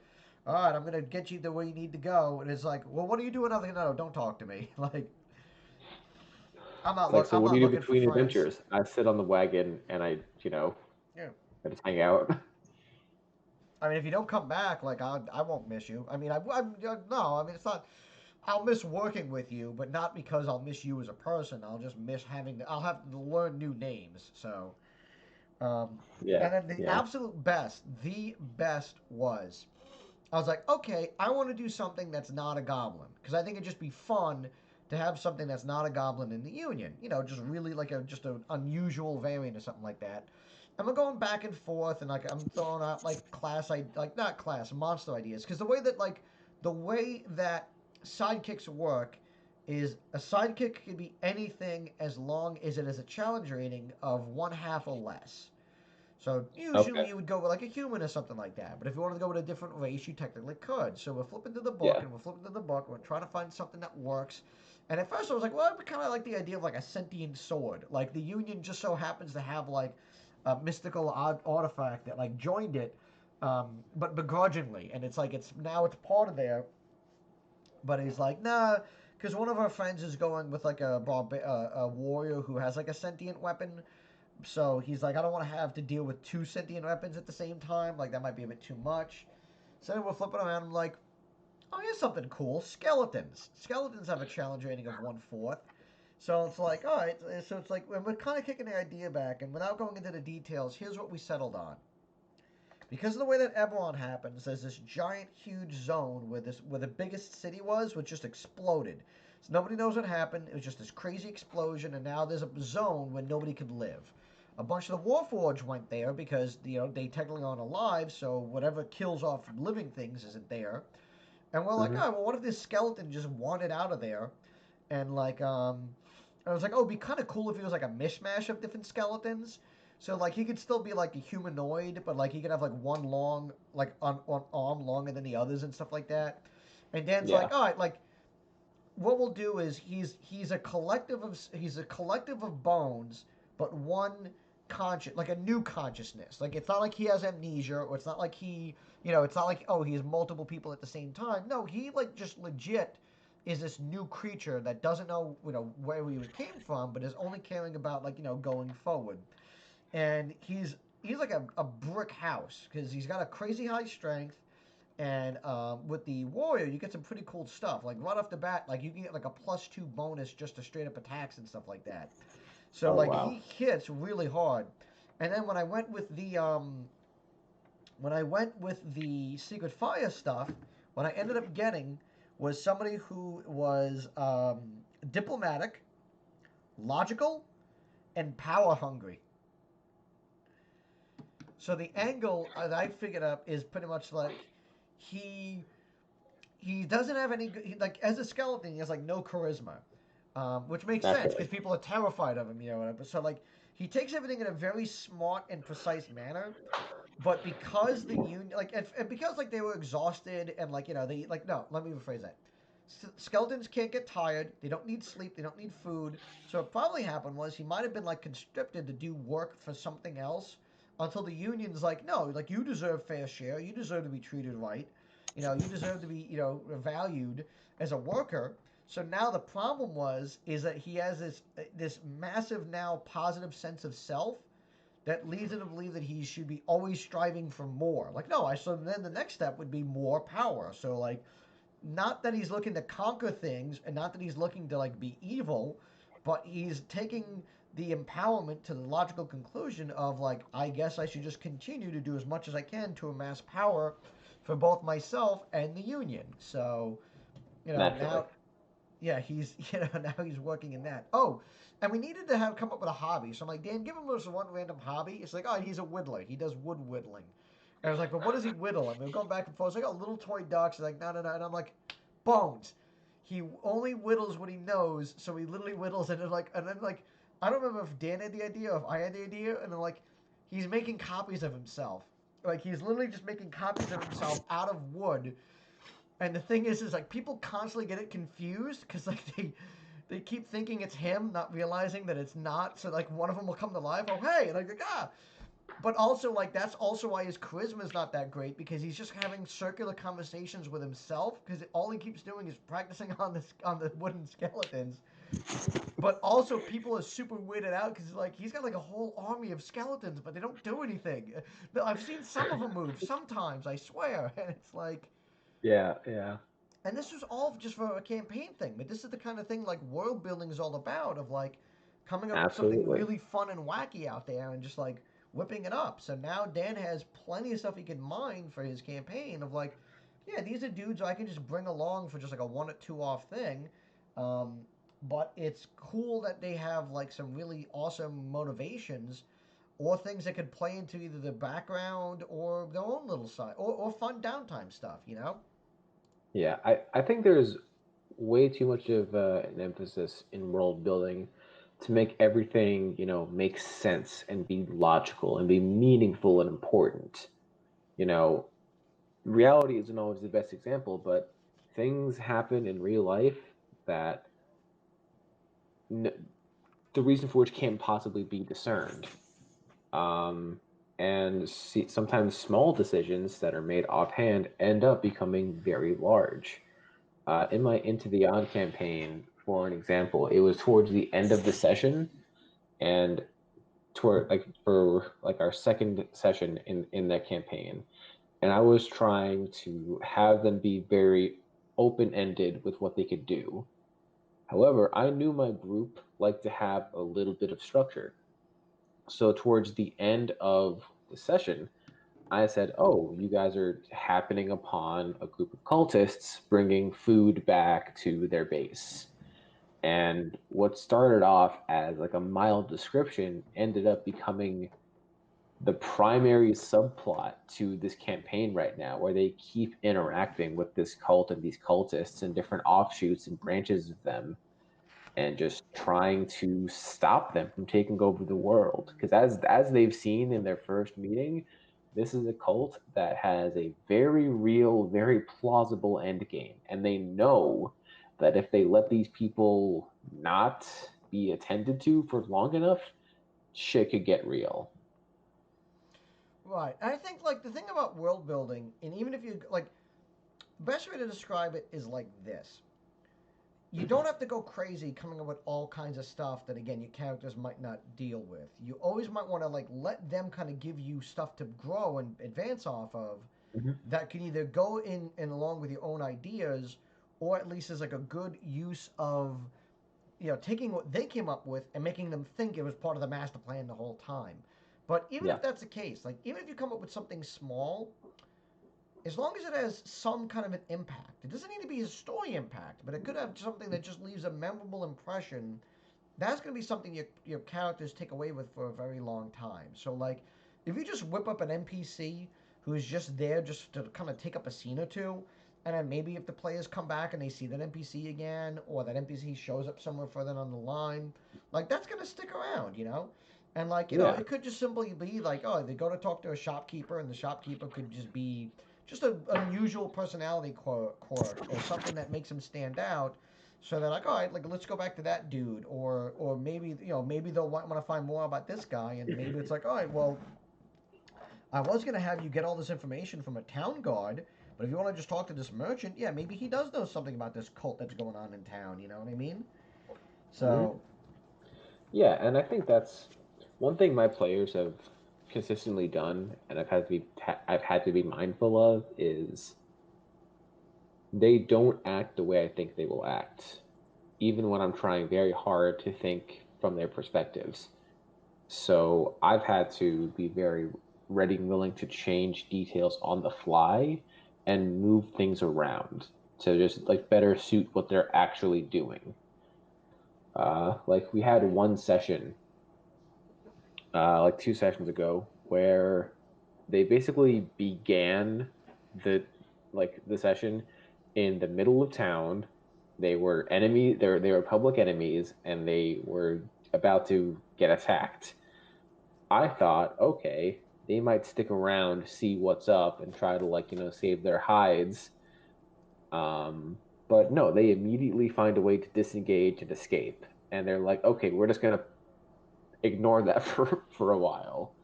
all right, I'm gonna get you the way you need to go, and it's like, well, what are you doing? Other no, don't talk to me. Like It's like, so I'm what do not you do looking for between friends. adventures? I sit on the wagon and Yeah. I just hang out. I mean, if you don't come back, like I won't miss you. I mean, no. I mean, it's not. I'll miss working with you, but not because I'll miss you as a person. I'll just miss having. I'll have to learn new names. So, um, Yeah, and then the yeah. absolute best, the best was, I was like, okay, I want to do something that's not a goblin because I think it'd just be fun to have something that's not a goblin in the Union. Just really like just an unusual variant or something like that. And we're going back and forth, and like I'm throwing out like like not class monster ideas because the way that sidekicks work is a sidekick can be anything as long as it has a challenge rating of one half or less. So Okay. usually you would go with like a human or something like that. But if you wanted to go with a different race, you technically could. So we're flipping through the book Yeah. and we're flipping through the book. And we're trying to find something that works. And at first I was like, well, I kind of like the idea of like a sentient sword. Like the Union just so happens to have like a mystical artifact that like joined it, but begrudgingly. And it's like it's part of there. But he's like, nah, because one of our friends is going with like a warrior who has like a sentient weapon, so he's like, I don't want to have to deal with two sentient weapons at the same time. Like, that might be a bit too much. So then we're flipping around. I'm like, oh, here's something cool. Skeletons. Skeletons have a challenge rating of one fourth. So it's like, all right. So it's like, we're kind of kicking the idea back. And without going into the details, here's what we settled on. Because of the way that Eberron happens, there's this giant, huge zone where the biggest city was, which just exploded. So nobody knows what happened. It was just this crazy explosion, and now there's a zone where nobody could live. A bunch of the Warforged went there because they technically aren't alive, so whatever kills off living things isn't there. And we're like, Hmm. oh, well, what if this skeleton just wanted out of there? And like, I was like, oh, it'd be kind of cool if he was like a mishmash of different skeletons. So like he could still be like a humanoid, but like he could have like one long like on arm longer than the others and stuff like that. And Dan's Yeah. like, all right, like what we'll do is he's a collective of bones, but one conscious, like a new consciousness. Like it's not like he has amnesia, or it's not like it's not like he has multiple people at the same time. No, he like just legit is this new creature that doesn't know where he came from, but is only caring about like going forward. And he's like a brick house because he's got a crazy high strength. And with the warrior, you get some pretty cool stuff. Like right off the bat, like you can get like a +2 bonus just to straight up attacks and stuff like that. So Oh like wow. he hits really hard. And then when I went with the Secret Fire stuff, what I ended up getting was somebody who was diplomatic, logical, and power hungry. So the angle that I figured up is pretty much like he he doesn't have any like as a skeleton he has like no charisma, which makes sense because Naturally. people are terrified of him, whatever. So like he takes everything in a very smart and precise manner, but because the union like and because like they were exhausted and like they like no let me rephrase that. Skeletons can't get tired. They don't need sleep. They don't need food. So what probably happened was he might have been like conscripted to do work for something else until the union's like, no, like you deserve fair share. You deserve to be treated right. You deserve to be valued as a worker. So now the problem is that he has this massive now positive sense of self that leads him to believe that he should be always striving for more. Like, no, I so then the next step would be more power. So like not that he's looking to conquer things and not that he's looking to like be evil, but he's taking the empowerment to the logical conclusion of like I guess I should just continue to do as much as I can to amass power for both myself and the union. So, Naturally. now yeah, he's now he's working in that. Oh, and we needed to have come up with a hobby. So I'm like, Dan, give him just one random hobby. It's like, oh, he's a whittler. He does wood whittling. And I was like, but what does he whittle? And we are going back and forth. It's like, oh, little toy ducks. He's like, no, no, no. And I'm like, bones. He only whittles what he knows. So he literally whittles, and then I don't remember if Dan had the idea or if I had the idea. And then like, he's making copies of himself. Like he's literally just making copies of himself out of wood. And the thing is like people constantly get it confused because like they keep thinking it's him, not realizing that it's not. So like one of them will come to life. Oh hey, and I'm like ah, but also like that's also why his charisma is not that great because he's just having circular conversations with himself because all he keeps doing is practicing on the wooden skeletons. But also people are super weirded out because like he's got like a whole army of skeletons, but they don't do anything. I've seen some of them move sometimes, I swear, and it's like. Yeah, yeah. And this was all just for a campaign thing, but this is the kind of thing like world building is all about of like coming up with something Absolutely. really fun and wacky out there and just like whipping it up. So now Dan has plenty of stuff he can mine for his campaign of like, yeah, these are dudes I can just bring along for just like a one or two off thing. Um, but it's cool that they have like some really awesome motivations or things that could play into either the background or their own little side or fun downtime stuff. Yeah, I think there's way too much of an emphasis in world building to make everything, make sense and be logical and be meaningful and important. You know, reality isn't always the best example, but things happen in real life that the reason for which can't possibly be discerned. Um, and sometimes small decisions that are made offhand end up becoming very large. In my Into the Odd campaign, for an example, it was towards the end of the session, and toward like for like our second session in that campaign, and I was trying to have them be very open ended with what they could do. However, I knew my group liked to have a little bit of structure. So towards the end of the session, I said, "Oh, you guys are happening upon a group of cultists bringing food back to their base." And what started off as like a mild description ended up becoming the primary subplot to this campaign right now, where they keep interacting with this cult and these cultists and different offshoots and branches of them, and just trying to stop them from taking over the world. Because as they've seen in their first meeting, this is a cult that has a very real, very plausible end game, and they know that if they let these people not be attended to for long enough, shit could get real. Right. And I think like the thing about world building, and even if you like, best way to describe it is like this: you don't have to go crazy coming up with all kinds of stuff that again your characters might not deal with. You always might want to like let them kind of give you stuff to grow and advance off of Mhm. that can either go in and along with your own ideas, or at least is like a good use of taking what they came up with and making them think it was part of the master plan the whole time. But even Yeah. if that's the case, like even if you come up with something small, as long as it has some kind of an impact, it doesn't need to be a story impact, but it could have something that just leaves a memorable impression. That's going to be something your characters take away with for a very long time. So, like, if you just whip up an NPC who is just there just to kind of take up a scene or two, and then maybe if the players come back and they see that NPC again, or that NPC shows up somewhere further on the line, like, that's going to stick around. And, like, Yeah. it could just simply be like, oh, they go to talk to a shopkeeper, and the shopkeeper could just be just an unusual personality quirk or something that makes him stand out, so they're like, all right, like let's go back to that dude, or maybe maybe they'll want to find more about this guy, and maybe it's like, all right, well, I was gonna have you get all this information from a town guard, but if you want to just talk to this merchant, yeah, maybe he does know something about this cult that's going on in town. You know what I mean? Hmm. So Yeah, and I think that's one thing my players have consistently done, and I've had to be mindful of is they don't act the way I think they will act, even when I'm trying very hard to think from their perspectives. So I've had to be very ready and willing to change details on the fly and move things around to just like better suit what they're actually doing. Like we had one session, like 2 sessions ago, where they basically began the the session in the middle of town. They were enemy. They were public enemies, and they were about to get attacked. I thought, okay, they might stick around, see what's up, and try to save their hides. Um, but no, they immediately find a way to disengage and escape, and they're like, okay, we're just gonna ignore that for a while.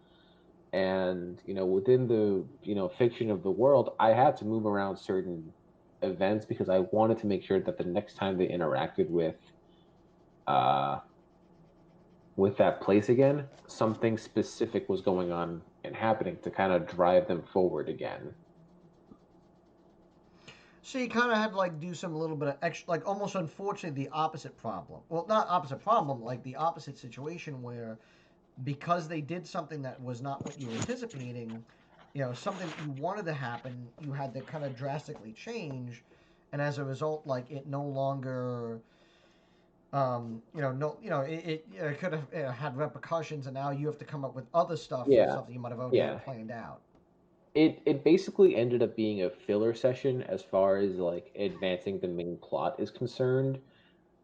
And within the fiction of the world, I had to move around certain events because I wanted to make sure that the next time they interacted uh with that place again, something specific was going on and happening to kind of drive them forward again. so you kind of had to like do some little bit of extra, like almost unfortunately the opposite problem. Well, not opposite problem, like the opposite situation where because they did something that was not what you were anticipating, something that you wanted to happen, you had to kind of drastically change, and as a result, like it no longer, no, it could have had repercussions, and now you have to come up with other stuff for Yeah, stuff that you might have already had yeah. planned out. It basically ended up being a filler session as far as like advancing the main plot is concerned,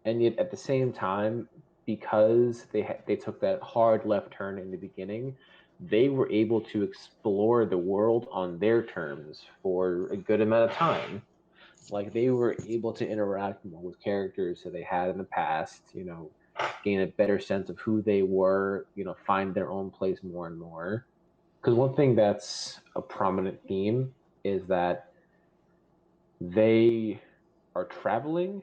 and yet at the same time, because they took that hard left turn in the beginning, they were able to explore the world on their terms for a good amount of time. Like they were able to interact more with characters that they had in the past, gain a better sense of who they were, find their own place more and more. Because one thing that's a prominent theme is that they are traveling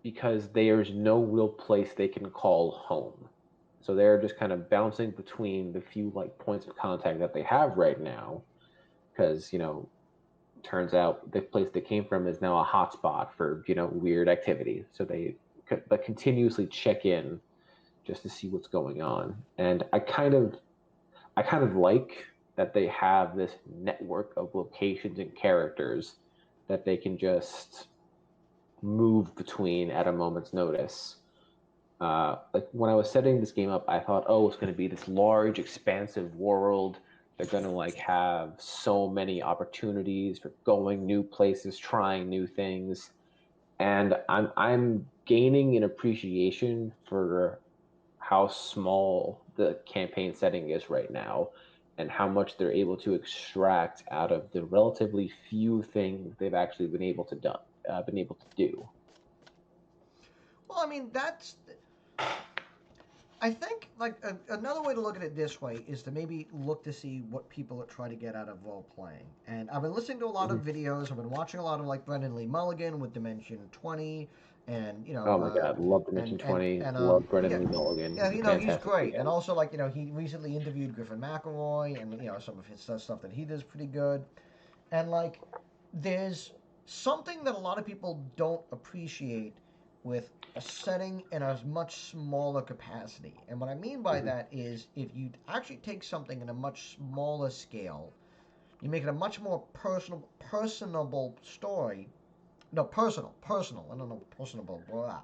because there's no real place they can call home. So they're just kind of bouncing between the few like points of contact that they have right now. Because turns out the place they came from is now a hotspot for weird activity. So they but continuously check in just to see what's going on. And I kind of like that they have this network of locations and characters that they can just move between at a moment's notice. Like when I was setting this game up, I thought, oh, it's going to be this large, expansive world. They're going to like have so many opportunities for going new places, trying new things, and I'm gaining an appreciation for how small the campaign setting is right now, and how much they're able to extract out of the relatively few things they've actually been able to do. Well, I mean, I think like another way to look at it this way is to maybe look to see what people are trying to get out of role playing. And I've been listening to a lot of Mhm. videos. I've been watching a lot of like Brendan Lee Mulligan with Dimension 20, and Oh my God, love Dimension 20. Love yeah, Brendan Lee Mulligan. yeah, He's a he's fantastic great. And DM. also like he recently interviewed Griffin McElroy, and some of his stuff that he does pretty good. And like, there's something that a lot of people don't appreciate with a setting in a much smaller capacity. And what I mean by Hmm. that is if you actually take something in a much smaller scale, you make it a much more personable story. No, personal. I don't know, personable. Blah.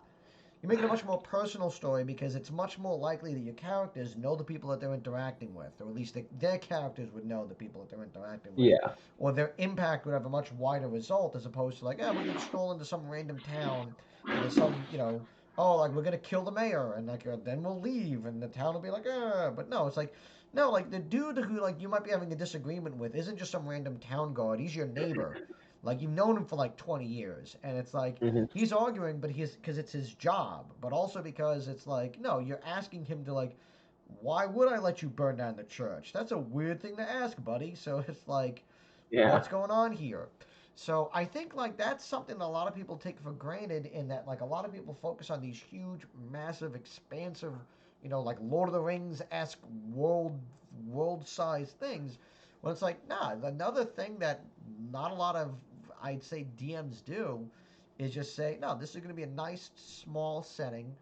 You make it a much more personal story because it's much more likely that your characters know the people that they're interacting with, or at least their characters would know the people that they're interacting with, Yeah. or their impact would have a much wider result as opposed to like, we're gonna stroll into some random town and there's some, oh, like we're gonna kill the mayor and like then we'll leave and the town will be like, but no, it's like. No, like the dude who like you might be having a disagreement with isn't just some random town guard. He's your neighbor. Like you've known him for like 20 years, and it's like Hmm. he's arguing, but he's because it's his job, but also because it's like, no, you're asking him to like, why would I let you burn down the church? That's a weird thing to ask, buddy. So it's like, Yeah. what's going on here? So I think like that's something that a lot of people take for granted in that like a lot of people focus on these huge, massive, expansive, like Lord of the Rings esque world size things. When it's like, nah, another thing that not a lot of I'd say DMs do is just say, no, this is going to be a nice small setting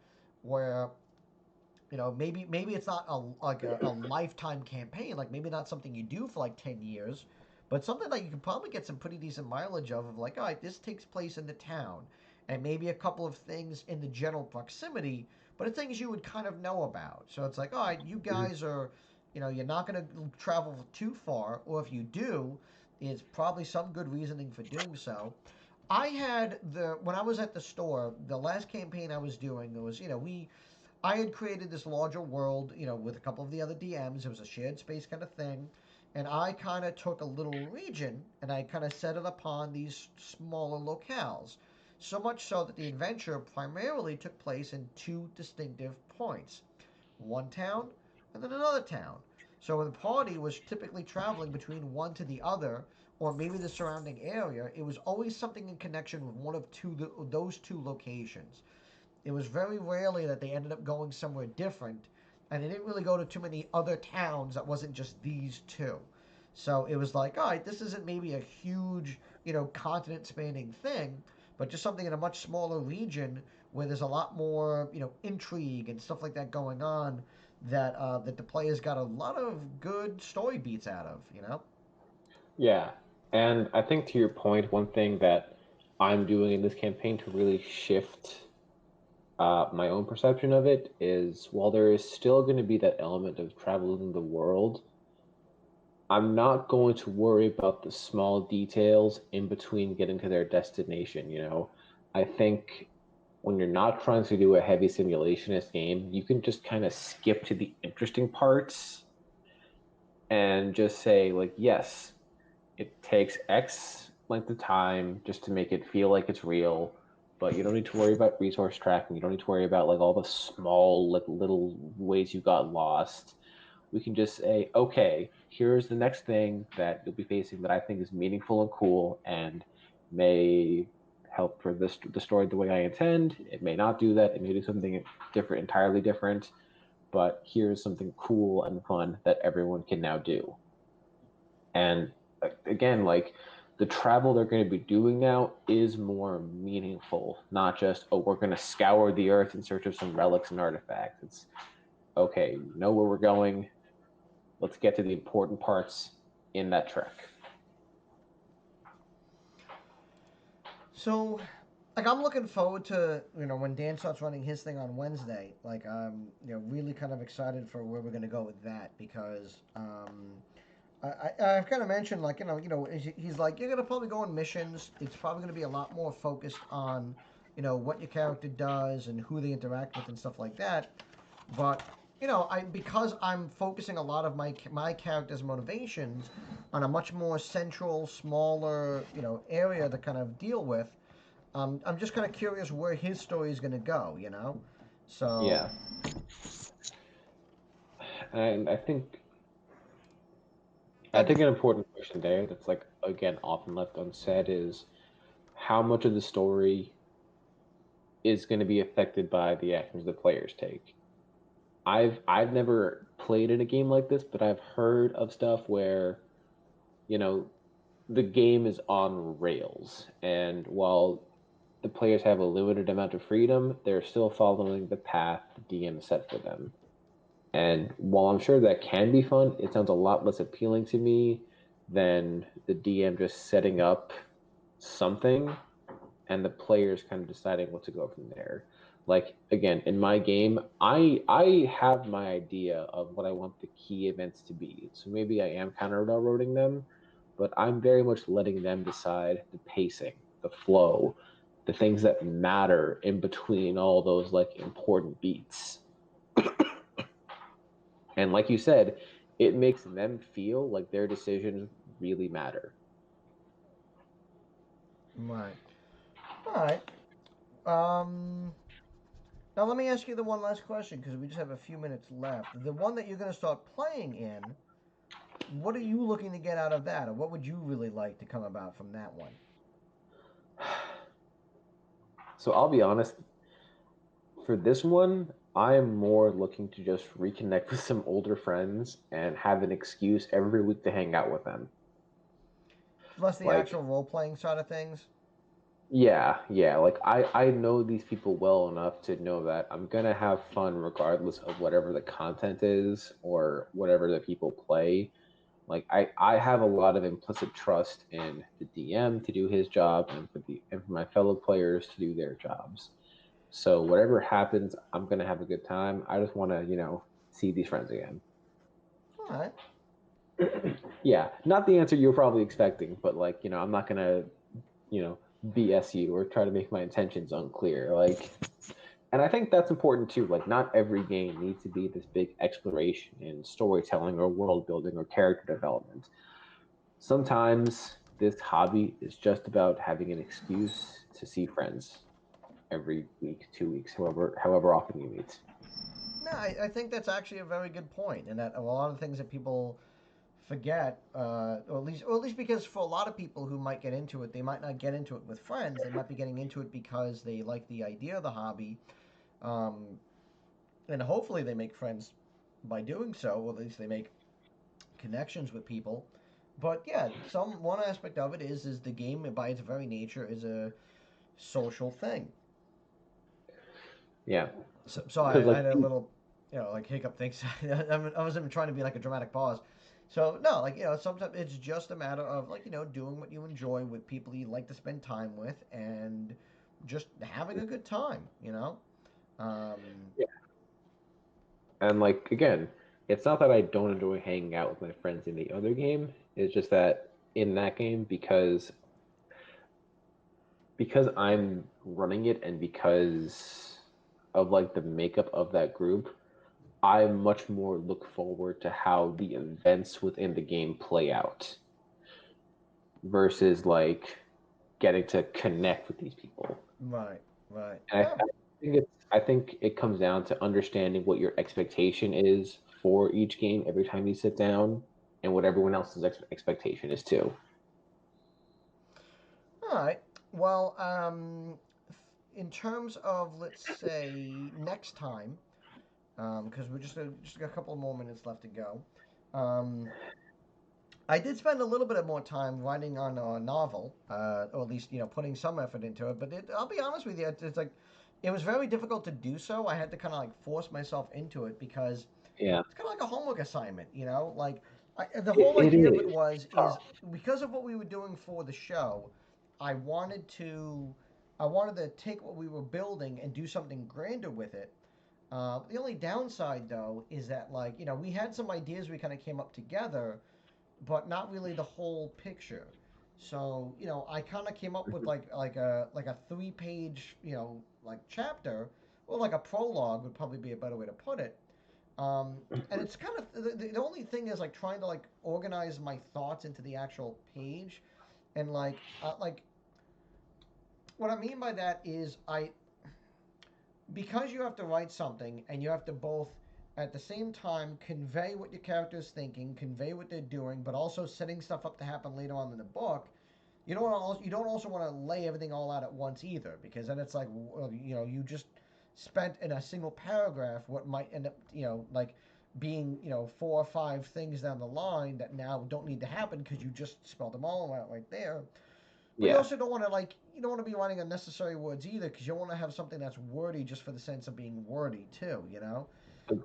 where maybe it's not a lifetime campaign, like maybe not something you do for like 10 years, but something that you can probably get some pretty decent mileage of like, all right, this takes place in the town, and maybe a couple of things in the general proximity, but it's things you would kind of know about. So it's like, all right, you Hmm. guys are, you're not going to travel too far, or if you do, it's probably some good reasoning for doing so. I had the when I was at the store, the last campaign I was doing, it was, I had created this larger world, with a couple of the other DMs. It was a shared space kind of thing. And I kind of took a little region and I kind of set it upon these smaller locales. So much so that the adventure primarily took place in two distinctive points, one town and then another town. So when the party was typically traveling between one to the other, or maybe the surrounding area, it was always something in connection with one of those two locations. It was very rarely that they ended up going somewhere different, and they didn't really go to too many other towns that wasn't just these two. So it was like, all right, this isn't maybe a huge, continent spanning thing, but just something in a much smaller region where there's a lot more, intrigue and stuff like that going on that the players got a lot of good story beats out of. Yeah. And I think to your point, one thing that I'm doing in this campaign to really shift my own perception of it is while there is still going to be that element of traveling the world, I'm not going to worry about the small details in between getting to their destination, you know? I think when you're not trying to do a heavy simulationist game, you can just kind of skip to the interesting parts and just say, like, yes, it takes X length of time just to make it feel like it's real, but you don't need to worry about resource tracking. You don't need to worry about like all the small like little ways you got lost. We can just say, okay, here's the next thing that you'll be facing that I think is meaningful and cool and may help for this the story the way I intend. It may not do that. It may do something different, entirely different. But here's something cool and fun that everyone can now do. And again, like the travel they're going to be doing now is more meaningful, not just, oh, we're going to scour the earth in search of some relics and artifacts. It's okay, we know where we're going. Let's get to the important parts in that trek. So, like, I'm looking forward to when Dan starts running his thing on Wednesday. Like, I'm really kind of excited for where we're gonna go with that because I've kind of mentioned like he's like you're gonna probably go on missions. It's probably gonna be a lot more focused on what your character does and who they interact with and stuff like that. But I because I'm focusing a lot of my character's motivations on a much more central, smaller area to kind of deal with. I'm just kind of curious where his story is going to go. So Yeah. And I I think just an important question there that's like again often left unsaid is how much of the story is going to be affected by the actions the players take. I've never played in a game like this, but I've heard of stuff where, you know, the game is on rails, and while the players have a limited amount of freedom, they're still following the path the DM set for them. And while I'm sure that can be fun, it sounds a lot less appealing to me than the DM just setting up something and the players kind of deciding what to go from there. Like again, in my game, I have my idea of what I want the key events to be. So maybe I am kind of railroading them, but I'm very much letting them decide the pacing, the flow, the things that matter in between all those like important beats. And like you said, it makes them feel like their decisions really matter. right. All right. Um. Now let me ask you the one last question because we just have a few minutes left. The one that you're going to start playing in, what are you looking to get out of that, or what would you really like to come about from that one? So I'll be honest, for this one, I am more looking to just reconnect with some older friends and have an excuse every week to hang out with them. Less the Like, actual role playing side of things. yeah, like I know these people well enough to know that I'm gonna have fun regardless of whatever the content is or whatever the people play. Like I have a lot of implicit trust in the DM to do his job and for my fellow players to do their jobs. So whatever happens, I'm gonna have a good time. I just want to, see these friends again. All right. Yeah, not the answer you're probably expecting, but like, I'm not gonna, BS you or try to make my intentions unclear. Like, and I think that's important too. Like, not every game needs to be this big exploration in storytelling or world building or character development. Sometimes this hobby is just about having an excuse to see friends every week, 2 weeks, however often you meet. No, I think that's actually a very good point, and that a lot of things that people forget, or at least because for a lot of people who might get into it, they might not get into it with friends. They might be getting into it because they like the idea of the hobby, um, and hopefully they make friends by doing so, or at least they make connections with people. But yeah, some one aspect of it is the game by its very nature is a social thing. Yeah, So I, because I like had a little, like hiccup things. I wasn't trying to be like a dramatic pause. So no, like sometimes it's just a matter of like doing what you enjoy with people you like to spend time with and just having a good time. Um, yeah. And like again, it's not that I don't enjoy hanging out with my friends in the other game. It's just that in that game, because I'm running it and because of like the makeup of that group, I much more look forward to how the events within the game play out versus like getting to connect with these people. right, right. And Yeah. I think it comes down to understanding what your expectation is for each game every time you sit down, and what everyone else's expectation is too. All right. Well, in terms of let's say next time, because we're just got a couple more minutes left to go. Um, I did spend a little bit of more time writing on a novel, or at least putting some effort into it. But I'll be honest with you, it's like it was very difficult to do so. I had to kind of like force myself into it because Yeah, it's kind of like a homework assignment. Like the whole it idea of it is. was Tough. is because of what we were doing for the show, I wanted to I wanted to take what we were building and do something grander with it. The only downside though is that like we had some ideas we kind of came up together but not really the whole picture. So I kind of came up with like a 3 page like chapter or like a prologue would probably be a better way to put it. And it's kind of the only thing is like trying to like organize my thoughts into the actual page, and like what I mean by that is I because you have to write something and you have to both at the same time convey what your character is thinking, convey what they're doing, but also setting stuff up to happen later on in the book. You don't also want to lay everything all out at once either, because then it's like, well, you just spent in a single paragraph what might end up, like being, four or five things down the line that now don't need to happen because you just spelled them all out right there. But you Yeah, also don't want to you don't want to be writing unnecessary words either, because you want to have something that's wordy just for the sense of being wordy too.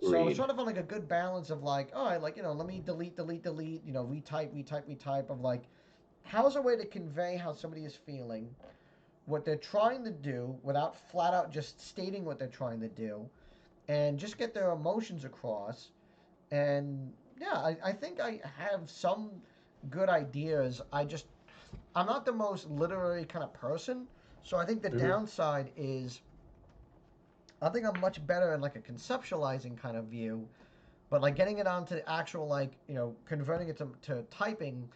So it's agreed. trying to find like a good balance of like, all right, like let me delete, delete, delete, retype, retype, retype of like, how's a way to convey how somebody is feeling, what they're trying to do without flat out just stating what they're trying to do, and just get their emotions across. And yeah, I think I have some good ideas. I'm not the most literary kind of person, so I think the Hmm. downside is I think I'm much better in like a conceptualizing kind of view, but like getting it onto the actual like converting it to typing,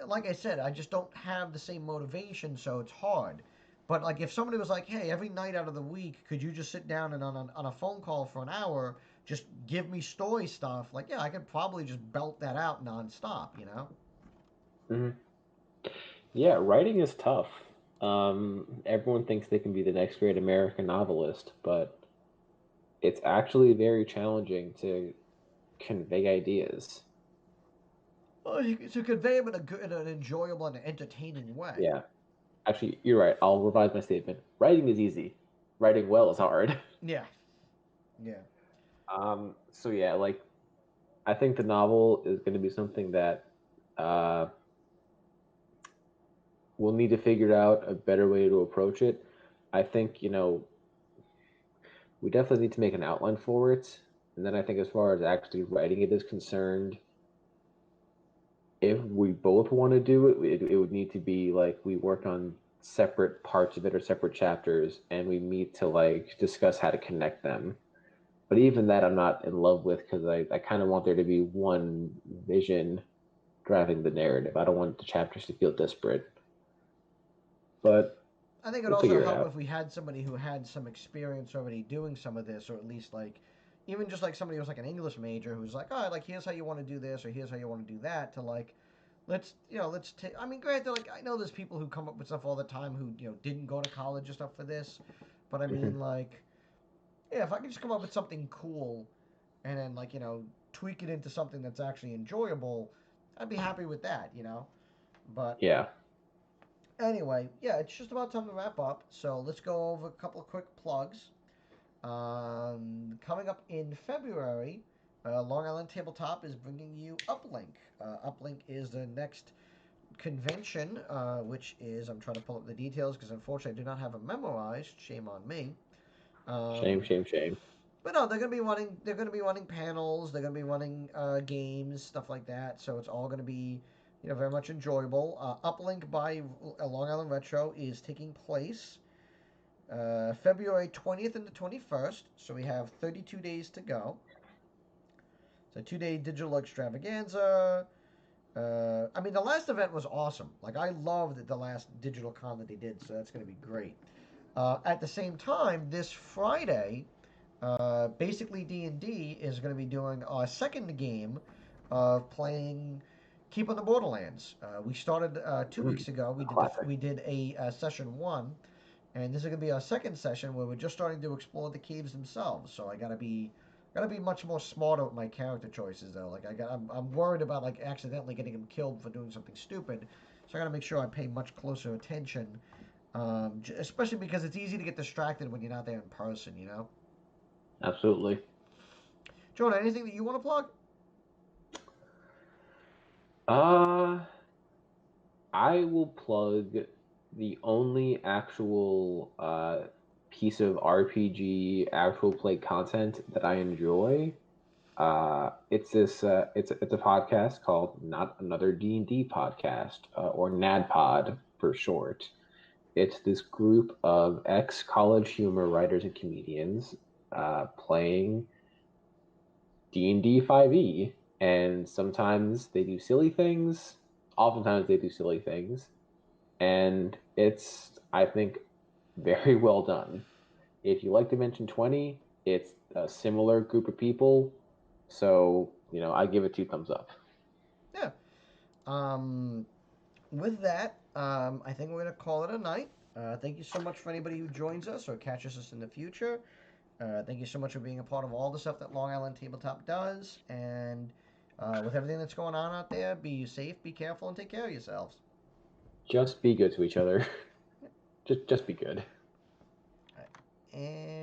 like I said, I just don't have the same motivation, so it's hard. But like if somebody was like, hey, every night out of the week, could you just sit down and on a phone call for an hour, just give me story stuff? Like, yeah, I could probably just belt that out nonstop. Hmm. Yeah, writing is tough. Everyone thinks they can be the next great American novelist, but it's actually very challenging to convey ideas. Well, to convey them in in an enjoyable and entertaining way. Yeah, actually, you're right. I'll revise my statement. Writing is easy. Writing well is hard. Yeah, yeah. So yeah, like I think the novel is going to be something that uh, we'll need to figure out a better way to approach it. I think we definitely need to make an outline for it, and then I think as far as actually writing it is concerned, if we both want to do it, it would need to be like we work on separate parts of it or separate chapters, and we meet to like discuss how to connect them. But even that, I'm not in love with because I kind of want there to be one vision driving the narrative. I don't want the chapters to feel disparate, but I think it'd we'll also figure it help out. if we had somebody who had some experience already doing some of this, or at least like, even just like somebody who's like an English major who's like, all right, like here's how you want to do this, or here's how you want to do that, to like, let's take. I mean, granted, like I know there's people who come up with stuff all the time who didn't go to college or stuff for this, but I Hmm. mean, like, yeah, if I could just come up with something cool and then like tweak it into something that's actually enjoyable, I'd be happy with that. But Yeah. anyway, yeah, it's just about time to wrap up. So let's go over a couple of quick plugs. Coming up in February, Long Island Tabletop is bringing you Uplink. Uplink is the next convention, which is, I'm trying to pull up the details because unfortunately I do not have it memorized. Shame on me. Shame, Um, shame, shame. but no, they're gonna be running. They're gonna be running panels. They're gonna be running games, stuff like that. So it's all gonna be, very much enjoyable. Uplink by Long Island Retro is taking place February 20th and the 21st. So we have 32 days to go. It's a 2-day digital extravaganza. I mean, the last event was awesome. Like I loved the last digital con that they did. So that's gonna be great. At the same time, this Friday, basically D&D is going to be doing our second game of playing Keep on the Borderlands. We started 2 weeks ago. Classic. We did a session one, and this is going to be our second session where we're just starting to explore the caves themselves. So I gotta be much more smarter with my character choices though. Like I'm worried about like accidentally getting him killed for doing something stupid. So I gotta make sure I pay much closer attention, especially because it's easy to get distracted when you're not there in person. Absolutely. Jonah, anything that you want to plug? Uh, I will plug the only actual piece of RPG actual play content that I enjoy. It's this. It's a podcast called Not Another D&D Podcast, or NADPOD for short. It's this group of ex College Humor writers and comedians playing D&D 5e, and sometimes they do silly things. Oftentimes they do silly things, and it's, I think, very well done. If you like Dimension 20, it's a similar group of people, So, I give it 2 thumbs up. Yeah. Um, with that, I think we're gonna call it a night. Thank you so much for anybody who joins us or catches us in the future. Thank you so much for being a part of all the stuff that Long Island Tabletop does. And with everything that's going on out there, be safe, be careful, and take care of yourselves. Just be good to each other. Just be good. And